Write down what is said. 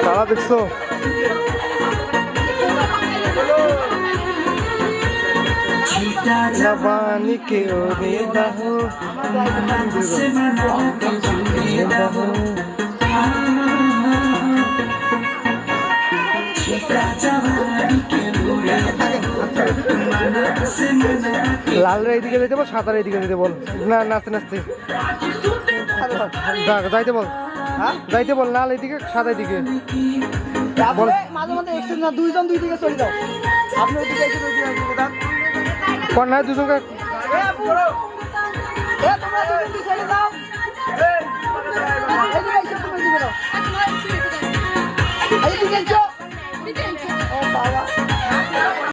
তারা দেখছো जवानी के ओरे बहो লাল রে এদিকে যেতে বল, সাদার এদিকে যেতে বল। না নাচতে নাচতে যাইতে বল, যাইতে বল। লাল এদিকে, সাদা এদিকে বল। মাঝে মাঝে এক্সচেঞ্জ না, দুইজন দুই দিকে চলে যাও। আপনি ওইদিকে এসে ওইদিকে আসবে দাদা। কোন না দুজনকে তোমরা দুজন দিকে